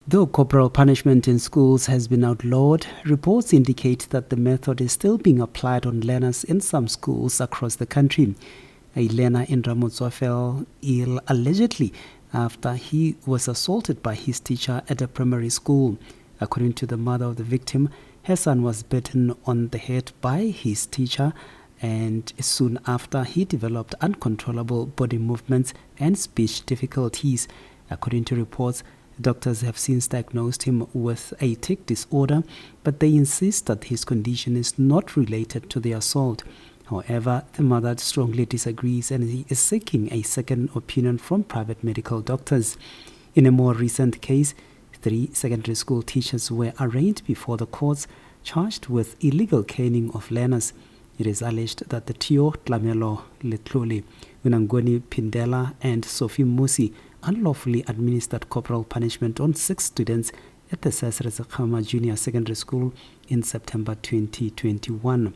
Though corporal punishment in schools has been outlawed, reports indicate that the method is still being applied on learners in some schools across the country. A learner in Ramotswa fell ill allegedly after he was assaulted by his teacher at a primary school. According to the mother of the victim, her son was bitten on the head by his teacher, and soon after he developed uncontrollable body movements and speech difficulties. According to reports, doctors have since diagnosed him with a tic disorder, but they insist that his condition is not related to the assault. However, the mother strongly disagrees and he is seeking a second opinion from private medical doctors. In a more recent case, 3 secondary school teachers were arraigned before the courts, charged with illegal caning of learners. It is alleged that the trio Tlamelo Letlole, Unangoni Pindela and Sophie Musi unlawfully administered corporal punishment on 6 students at the 𝐏𝐔𝐍𝐈𝐒 Junior Secondary School in September 2021.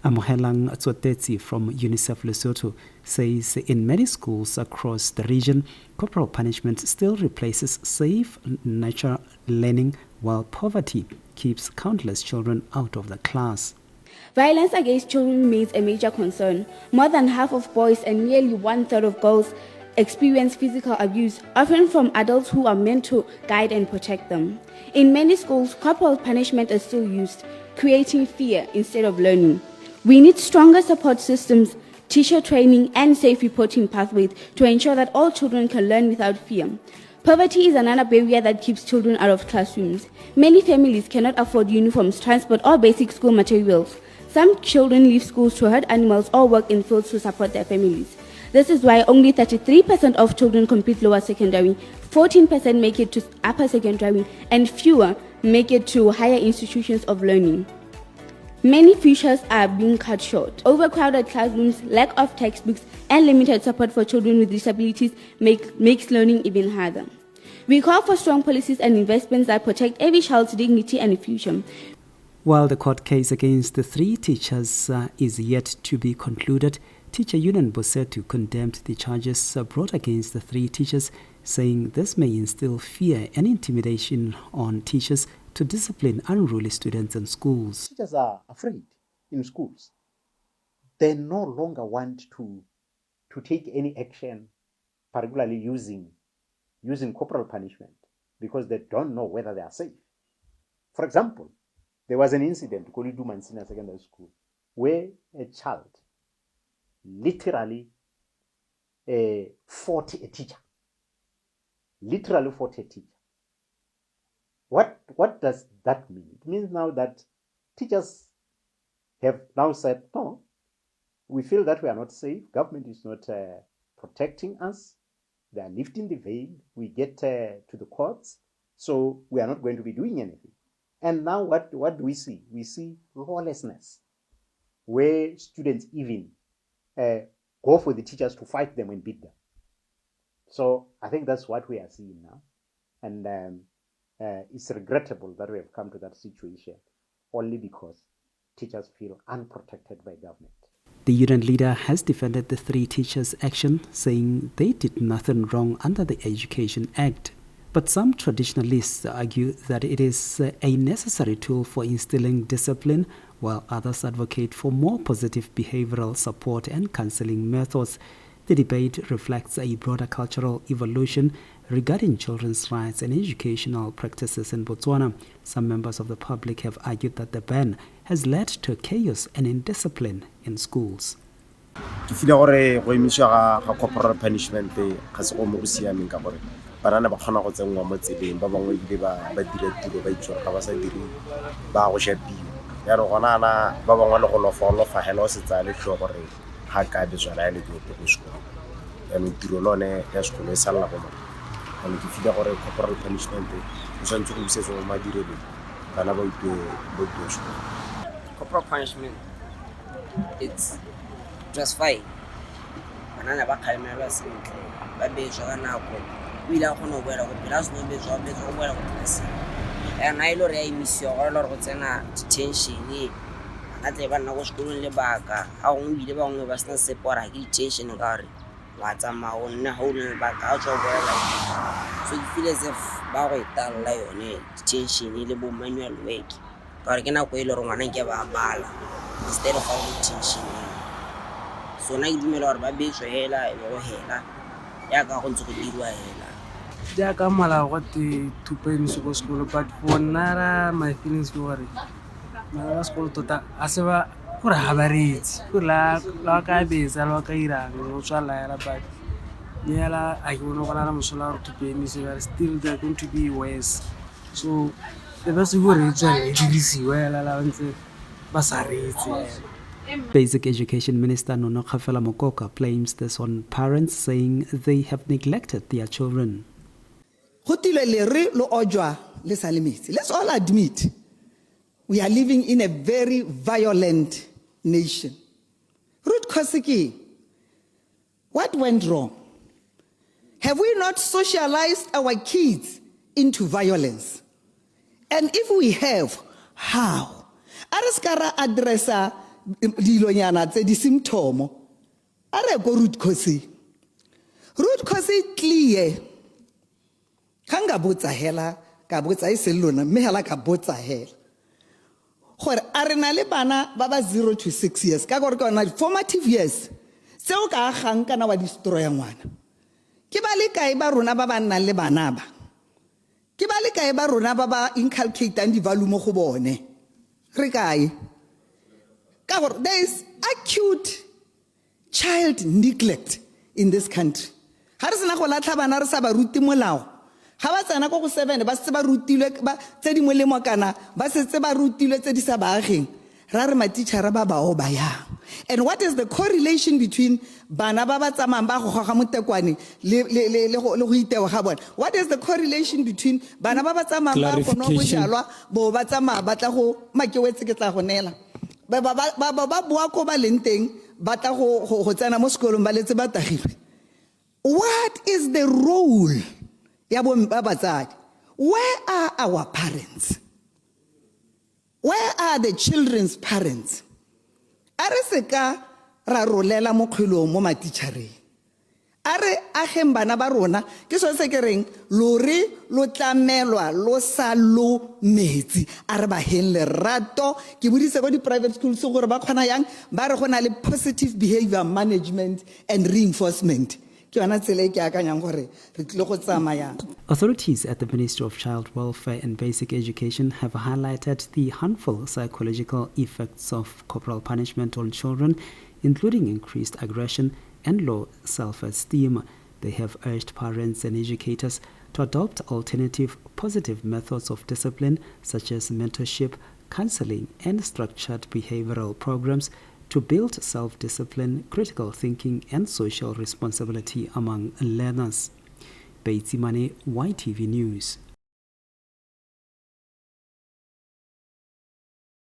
Amohelang Tsotetsi from UNICEF Lesotho says in many schools across the region, corporal punishment still replaces safe, natural learning, while poverty keeps countless children out of the class. Violence against children remains a major concern. More than half of boys and nearly 1/3 of girls experience physical abuse, often from adults who are meant to guide and protect them. In many schools, corporal punishment is still used, creating fear instead of learning. We need stronger support systems, teacher training, and safe reporting pathways to ensure that all children can learn without fear. Poverty is another barrier that keeps children out of classrooms. Many families cannot afford uniforms, transport, or basic school materials. Some children leave schools to herd animals or work in fields to support their families. This is why only 33% of children complete lower secondary, 14% make it to upper secondary, and fewer make it to higher institutions of learning. Many futures are being cut short. Overcrowded classrooms, lack of textbooks, and limited support for children with disabilities makes learning even harder. We call for strong policies and investments that protect every child's dignity and future. While the court case against the 3 teachers is yet to be concluded, Teacher Union Bosetu condemned the charges brought against the 3 teachers, saying this may instill fear and intimidation on teachers to discipline unruly students in schools. Teachers are afraid in schools. They no longer want to take any action, particularly using corporal punishment, because they don't know whether they are safe. For example, there was an incident, Kolidu Mansina Secondary School, where a child literally fought a teacher. Literally fought a teacher. What does that mean? It means now that teachers have now said, no, we feel that we are not safe. Government is not protecting us. They are lifting the veil. We get to the courts, so we are not going to be doing anything. And now what do we see? We see lawlessness, where students even go for the teachers to fight them and beat them. So I think that's what we are seeing now. And it's regrettable that we have come to that situation only because teachers feel unprotected by government. The union leader has defended the 3 teachers' action, saying they did nothing wrong under the Education Act. But some traditionalists argue that it is a necessary tool for instilling discipline, while others advocate for more positive behavioral support and counseling methods. The debate reflects a broader cultural evolution regarding children's rights and educational practices in Botswana. Some members of the public have argued that the ban has led to chaos and indiscipline in schools. Ke feel gore go emiswa ga corporal punishment ga se go mo siameng ka gore bana ba khona go tsengwa mo tseleng ba bangwe ile ba dira tiro ba itshwara ga ba sa dire ba go shapiwa ya re gona na ba bangwe le go lofa hello se tsale tlo gore ga ka be tswala le go go sekolo ya no tiro lone ya sekolo e sala go mo and ke feel gore corporal punishment o santse go busetsa mo madirelo bana ba itwe bo sekolo. Corporal punishment, it's just fine. Banana ba khalemela sentle ba bejwa ka nako o ile go no boela go phela se no bejwa go boela go tlase and I lo re emisio go lo go tsena detention a tle ba nna go sekolong le baka a go bile ba ngwe ba sena sepora ke detention ka re wa tsamao nna ho le baka a tswa boela so you feel as if ba go italla yone detention le bo manual work ka gore ke nako e le gore ngwana nke ba bala instead of go detention. So na ke dumela gore ba betswe hela e go hela ya ka go ntse go dirwa hela jaaka molao gote to pay music school, but for nara my feelings ke gore mala school tota a se ba gore ha ba retsi gore la ka betsa la ka irang no tswa laela but nyela a ke bona gona la mosola gore to pay music are still they're going to be worse. So the best gore e tswa e dirisiwe la ntse ba sa retsi. Basic Education Minister 𝐂𝐎𝐑𝐏𝐎𝐑𝐀𝐋 blames this on parents, saying they have neglected their children. Let's all admit we are living in a very violent nation. Root cause, what went wrong? Have we not socialized our kids into violence? And if we have, how? Araskara addressa dilonyana tse di symptom. Are go root cause. Root cause clear. Kanga botsa hela ka botsa iselona me hela ka botsa hela. Gore are na le bana ba ba 0 to 6 years ka gore ka na formative years. Seo ka gang kana wa destroy ngwana. Ke ba le kae ba rona ba ba nang le bana ba. Ke ba le kae ba rona ba ba inculcate and value mo go bone. Re kae? There is acute child neglect in this country. Ha re sena go latlha bana re sa ba ruti molao. Ha ba tsena go 7 ba se ba rutilwe ba tse di molemo kana ba se ba rutilwe tse di sa baageng. Ra re matitšhara ba bao ba yang. And what is the correlation between bana ba ba tsamayang ba go goga motekwane le go itewa ga bona? What is the correlation between bana ba ba tsamayang ba go no go jalwa bo ba tsamaya ba tla go makewetse ke tla go nela ba bua ko ba leng teng ba tla go tsena mo sekolong ba letse ba tagilwe? What is the role ya bo batsadi? Where are our parents? Where are the children's parents? Are se ka ra rolela mo kgwelong mo matitšhareng. Are ageng bana ba rona ke so se ke reng lori lo tlamelwa lo sa lo metsi are ba heng lerato ke bodise go di private schools gore ba khona yang ba re gona le positive behavior management and reinforcement. Authorities at the Ministry of Child Welfare and Basic Education have highlighted the harmful psychological effects of corporal punishment on children, including increased aggression and low self-esteem. They have urged parents and educators to adopt alternative positive methods of discipline such as mentorship, counseling, and structured behavioral programs to build self-discipline, critical thinking, and social responsibility among learners. Beitsimane, YTV News.